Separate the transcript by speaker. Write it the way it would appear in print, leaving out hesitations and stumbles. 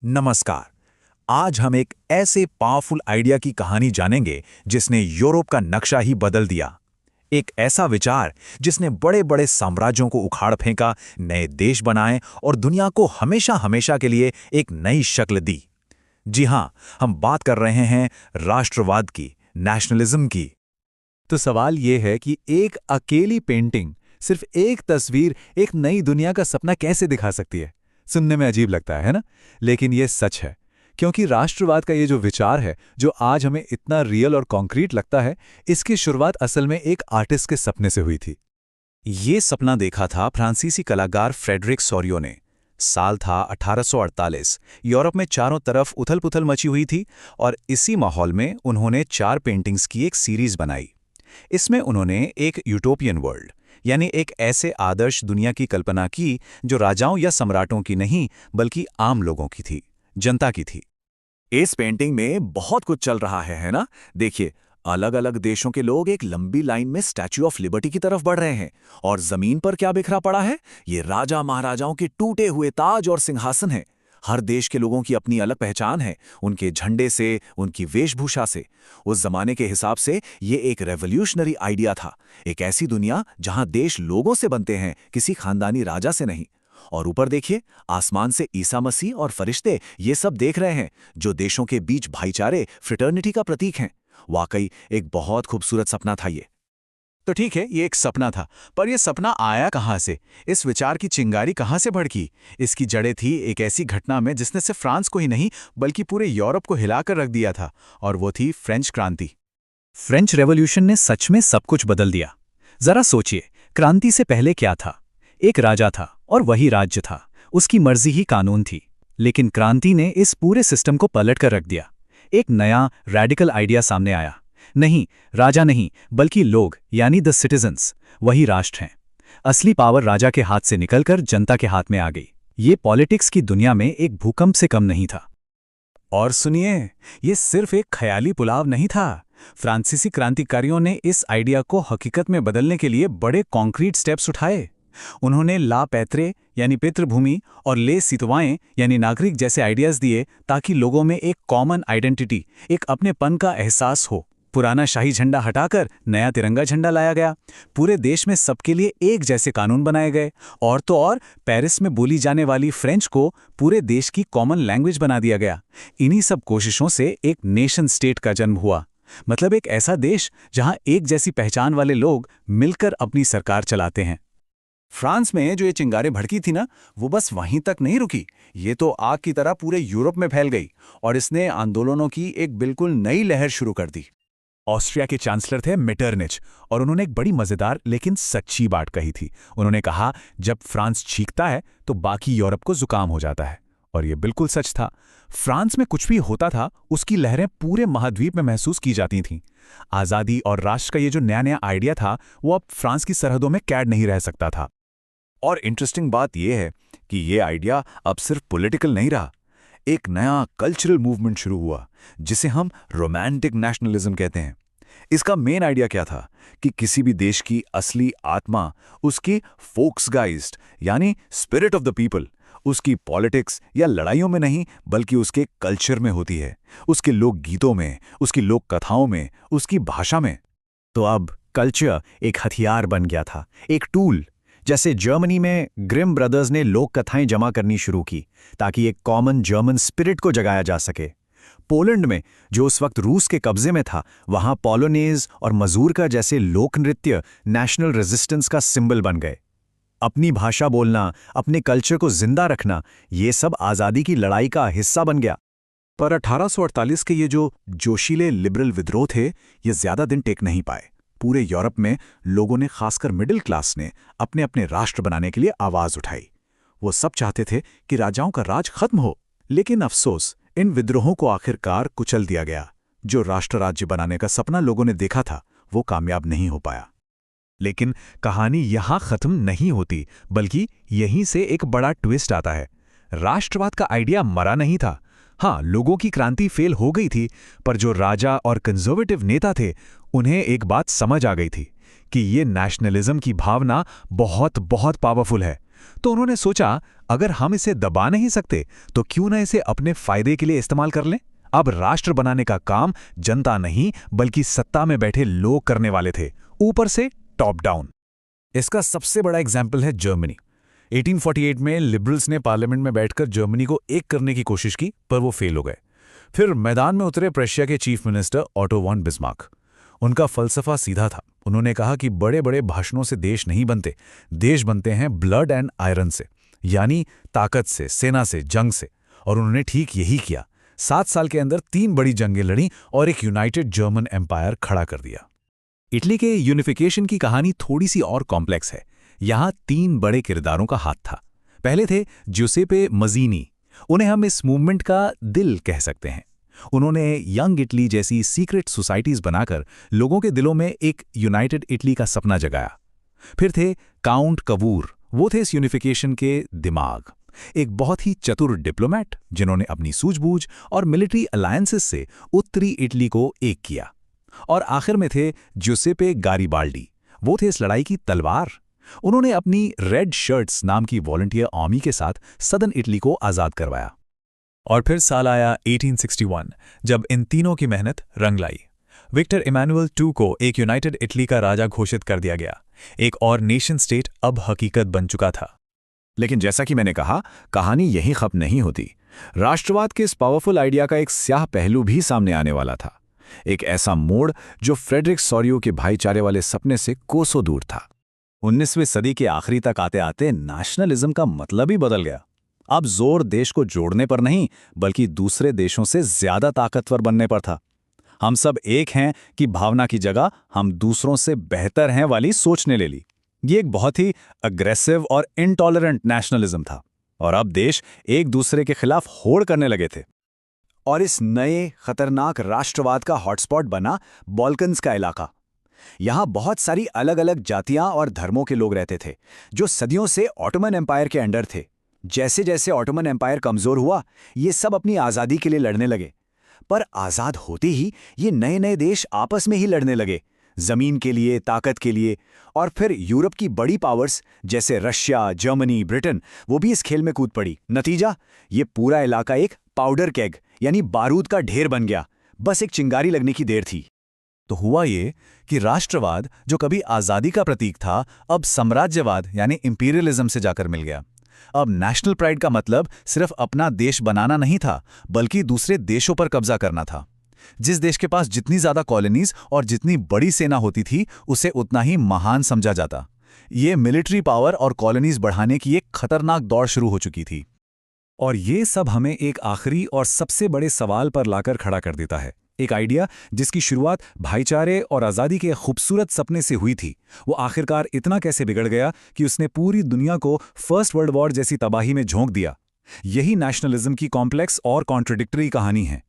Speaker 1: नमस्कार। आज हम एक ऐसे पावरफुल आइडिया की कहानी जानेंगे जिसने यूरोप का नक्शा ही बदल दिया। एक ऐसा विचार जिसने बड़े बड़े साम्राज्यों को उखाड़ फेंका, नए देश बनाए और दुनिया को हमेशा हमेशा के लिए एक नई शक्ल दी। जी हां, हम बात कर रहे हैं राष्ट्रवाद की, नेशनलिज्म की।
Speaker 2: तो सवाल ये है कि एक अकेली पेंटिंग, सिर्फ एक तस्वीर एक नई दुनिया का सपना कैसे दिखा सकती है। सुनने में अजीब लगता है ना? लेकिन ये सच है, क्योंकि राष्ट्रवाद का ये जो विचार है, जो आज हमें इतना रियल और कॉन्क्रीट लगता है, इसकी शुरुआत असल में एक आर्टिस्ट के सपने से हुई थी।
Speaker 1: ये सपना देखा था फ्रांसीसी कलाकार फ्रेडरिक सोरियो ने। साल था 1848। यूरोप में चारों तरफ उथल-पुथल मची हुई थी और इसी माहौल में उन्होंने 4 पेंटिंग्स की एक सीरीज बनाई। इसमें उन्होंने एक यूटोपियन वर्ल्ड, यानी एक ऐसे आदर्श दुनिया की कल्पना की जो राजाओं या सम्राटों की नहीं बल्कि आम लोगों की थी, जनता की थी। इस पेंटिंग में बहुत कुछ चल रहा है ना? देखिए, अलग अलग देशों के लोग एक लंबी लाइन में स्टैच्यू ऑफ लिबर्टी की तरफ बढ़ रहे हैं और जमीन पर क्या बिखरा पड़ा है? ये राजा महाराजाओं के टूटे हुए ताज और सिंहासन हैं। हर देश के लोगों की अपनी अलग पहचान है, उनके झंडे से, उनकी वेशभूषा से। उस जमाने के हिसाब से ये एक रेवोल्यूशनरी आइडिया था, एक ऐसी दुनिया जहां देश लोगों से बनते हैं, किसी खानदानी राजा से नहीं। और ऊपर देखिए, आसमान से ईसा मसीह और फरिश्ते ये सब देख रहे हैं, जो देशों के बीच भाईचारे, फ्रेटर्निटी का प्रतीक हैं। वाकई एक बहुत खूबसूरत सपना था ये।
Speaker 2: तो ठीक है, ये एक सपना था, पर यह सपना आया कहाँ से? इस विचार की चिंगारी कहाँ से भड़की? इसकी जड़ें थी एक ऐसी घटना में जिसने सिर्फ फ्रांस को ही नहीं बल्कि पूरे यूरोप को हिलाकर रख दिया था, और वो थी फ्रेंच क्रांति।
Speaker 3: फ्रेंच रेवोल्यूशन ने सच में सब कुछ बदल दिया। जरा सोचिए, क्रांति से पहले क्या था? एक राजा था और वही राज्य था, उसकी मर्जी ही कानून थी। लेकिन क्रांति ने इस पूरे सिस्टम को पलट कर रख दिया। एक नया रेडिकल आइडिया सामने आया। नहीं, राजा नहीं, बल्कि लोग, यानी द सिटीजन्स, वही राष्ट्र हैं। असली पावर राजा के हाथ से निकलकर जनता के हाथ में आ गई। ये पॉलिटिक्स की दुनिया में एक भूकंप से कम नहीं था।
Speaker 2: और सुनिए, ये सिर्फ एक ख्याली पुलाव नहीं था। फ्रांसीसी क्रांतिकारियों ने इस आइडिया को हकीकत में बदलने के लिए बड़े कॉन्क्रीट स्टेप्स उठाए। उन्होंने ला पैत्रे यानी पितृभूमि और ले सितवाएं यानी नागरिक जैसे आइडियाज दिए, ताकि लोगों में एक कॉमन आइडेंटिटी, एक अपनेपन का एहसास हो। पुराना शाही झंडा हटाकर नया तिरंगा झंडा लाया गया। पूरे देश में सबके लिए एक जैसे कानून बनाए गए, और तो और पेरिस में बोली जाने वाली फ्रेंच को पूरे देश की कॉमन लैंग्वेज बना दिया गया। इन्हीं सब कोशिशों से एक नेशन स्टेट का जन्म हुआ, मतलब एक ऐसा देश जहां एक जैसी पहचान वाले लोग मिलकर अपनी सरकार चलाते हैं।
Speaker 1: फ्रांस में जो ये चिंगारे भड़की थी ना, वो बस वहीं तक नहीं रुकी। ये तो आग की तरह पूरे यूरोप में फैल गई और इसने आंदोलनों की एक बिल्कुल नई लहर शुरू कर दी।
Speaker 2: ऑस्ट्रिया के चांसलर थे मेटरनिच, और उन्होंने एक बड़ी मजेदार लेकिन सच्ची बात कही थी। उन्होंने कहा, जब फ्रांस छींकता है तो बाकी यूरोप को जुकाम हो जाता है। और ये बिल्कुल सच था। फ्रांस में कुछ भी होता था, उसकी लहरें पूरे महाद्वीप में महसूस की जाती थीं। आज़ादी और राष्ट्र का ये जो नया नया आइडिया था, वो अब फ्रांस की सरहदों में कैद नहीं रह सकता था।
Speaker 1: और इंटरेस्टिंग बात यह है कि ये आइडिया अब सिर्फ पॉलिटिकल नहीं रहा, एक नया कल्चरल मूवमेंट शुरू हुआ जिसे हम रोमांटिक नेशनलिज्म कहते हैं। इसका मेन आइडिया क्या था कि किसी भी देश की असली आत्मा उसकी फोक्सगाइज्ड यानी स्पिरिट ऑफ द पीपल, उसकी पॉलिटिक्स या लड़ाइयों में नहीं बल्कि उसके कल्चर में होती है, उसके लोक गीतों में, उसकी लोक कथाओं में, उसकी भाषा में।
Speaker 3: तो अब कल्चर एक हथियार बन गया था, एक टूल। जैसे जर्मनी में ग्रिम ब्रदर्स ने लोक कथाएं जमा करनी शुरू की ताकि एक कॉमन जर्मन स्पिरिट को जगाया जा सके। पोलैंड में, जो उस वक्त रूस के कब्जे में था, वहां पोलोनेज और मजूरका जैसे लोक नृत्य नेशनल रेजिस्टेंस का सिंबल बन गए। अपनी भाषा बोलना, अपने कल्चर को जिंदा रखना, ये सब आज़ादी की लड़ाई का हिस्सा बन गया।
Speaker 2: पर 1848 के ये जो जोशीले लिबरल विद्रोह थे, ये ज्यादा दिन टेक नहीं पाए। पूरे यूरोप में लोगों ने, खासकर मिडिल क्लास ने, अपने अपने राष्ट्र बनाने के लिए आवाज उठाई। वो सब चाहते थे कि राजाओं का राज खत्म हो। लेकिन अफसोस, इन विद्रोहों को आखिरकार कुचल दिया गया। जो राष्ट्र राज्य बनाने का सपना लोगों ने देखा था, वो कामयाब नहीं हो पाया। लेकिन कहानी यहां खत्म नहीं होती, बल्कि यहीं से एक बड़ा ट्विस्ट आता है। राष्ट्रवाद का आइडिया मरा नहीं था। हाँ, लोगों की क्रांति फेल हो गई थी, पर जो राजा और कंजर्वेटिव नेता थे, उन्हें एक बात समझ आ गई थी कि ये नेशनलिज्म की भावना बहुत बहुत पावरफुल है।
Speaker 1: तो उन्होंने सोचा, अगर हम इसे दबा नहीं सकते तो क्यों न इसे अपने फायदे के लिए इस्तेमाल कर लें। अब राष्ट्र बनाने का काम जनता नहीं बल्कि सत्ता में बैठे लोग करने वाले थे, ऊपर से टॉप डाउन।
Speaker 2: इसका सबसे बड़ा एग्जाम्पल है जर्मनी। 1848 में लिबरल्स ने पार्लियामेंट में बैठकर जर्मनी को एक करने की कोशिश की, पर वो फेल हो गए। फिर मैदान में उतरे प्रशिया के chief minister Otto von Bismarck. उनका फलसफा सीधा था। उन्होंने कहा कि बड़े बड़े भाषणों से देश नहीं बनते, देश बनते हैं ब्लड एंड आयरन से, यानी ताकत से, सेना से, जंग से। और उन्होंने ठीक यही किया। 7 साल के अंदर 3 बड़ी जंगें लड़ी और एक यूनाइटेड जर्मन एम्पायर खड़ा कर दिया।
Speaker 1: इटली के यूनिफिकेशन की कहानी थोड़ी सी और कॉम्प्लेक्स है। यहाँ 3 बड़े किरदारों का हाथ था। पहले थे ज्यूसेppe मज़ीनी। उन्हें हम इस मूवमेंट का दिल कह सकते हैं। उन्होंने यंग इटली जैसी सीक्रेट सोसाइटीज बनाकर लोगों के दिलों में एक यूनाइटेड इटली का सपना जगाया। फिर थे काउंट कवूर। वो थे इस यूनिफिकेशन के दिमाग, एक बहुत ही चतुर डिप्लोमैट जिन्होंने अपनी सूझबूझ और मिलिट्री अलायंसेस से उत्तरी इटली को एक किया। और आखिर में थे ज्यूसेppe गारिबाल्डी। वो थे इस लड़ाई की तलवार। उन्होंने अपनी रेड शर्ट्स नाम की वॉलंटियर आर्मी के साथ सदर्न इटली को आज़ाद करवाया। और फिर साल आया 1861, जब इन तीनों की मेहनत रंग लाई। विक्टर इमैनुअल II को एक यूनाइटेड इटली का राजा घोषित कर दिया गया। एक और नेशन स्टेट अब हकीकत बन चुका था।
Speaker 3: लेकिन जैसा कि मैंने कहा, कहानी यहीं खत्म नहीं होती। राष्ट्रवाद के इस पावरफुल आइडिया का एक स्याह पहलू भी सामने आने वाला था। एक ऐसा मोड़ जो फ्रेडरिक सोरियो के भाईचारे वाले सपने से कोसों दूर था। 19वीं सदी के आखिरी तक आते आते नेशनलिज्म का मतलब ही बदल गया। अब जोर देश को जोड़ने पर नहीं, बल्कि दूसरे देशों से ज्यादा ताकतवर बनने पर था। हम सब एक हैं कि भावना की जगह हम दूसरों से बेहतर हैं वाली सोचने ले ली। ये एक बहुत ही अग्रेसिव और इनटॉलरेंट नेशनलिज्म था। और अब देश एक दूसरे के खिलाफ होड़ करने लगे थे। और इस नए खतरनाक राष्ट्रवाद का हॉटस्पॉट बना बॉल्कन्स का इलाका। यहाँ बहुत सारी अलग अलग जातियां और धर्मों के लोग रहते थे, जो सदियों से ऑटोमन एम्पायर के अंडर थे। जैसे जैसे ऑटोमन एम्पायर कमजोर हुआ, ये सब अपनी आज़ादी के लिए लड़ने लगे। पर आज़ाद होते ही ये नए नए देश आपस में ही लड़ने लगे, जमीन के लिए, ताकत के लिए। और फिर यूरोप की बड़ी पावर्स जैसे रशिया, जर्मनी, ब्रिटेन, वो भी इस खेल में कूद पड़ी। नतीजा, ये पूरा इलाका एक पाउडर केग यानी बारूद का ढेर बन गया। बस एक चिंगारी लगने की देर थी।
Speaker 1: तो हुआ ये कि राष्ट्रवाद, जो कभी आज़ादी का प्रतीक था, अब साम्राज्यवाद यानी इंपीरियलिज्म से जाकर मिल गया। अब नेशनल प्राइड का मतलब सिर्फ अपना देश बनाना नहीं था, बल्कि दूसरे देशों पर कब्जा करना था। जिस देश के पास जितनी ज्यादा कॉलोनीज और जितनी बड़ी सेना होती थी, उसे उतना ही महान समझा जाता। ये मिलिट्री पावर और कॉलोनीज बढ़ाने की एक खतरनाक दौड़ शुरू हो चुकी थी।
Speaker 2: और ये सब हमें एक आखिरी और सबसे बड़े सवाल पर लाकर खड़ा कर देता है। एक आइडिया जिसकी शुरुआत भाईचारे और आज़ादी के खूबसूरत सपने से हुई थी, वो आखिरकार इतना कैसे बिगड़ गया कि उसने पूरी दुनिया को फर्स्ट वर्ल्ड वॉर जैसी तबाही में झोंक दिया। यही नेशनलिज्म की कॉम्प्लेक्स और कॉन्ट्रडिक्टरी कहानी है।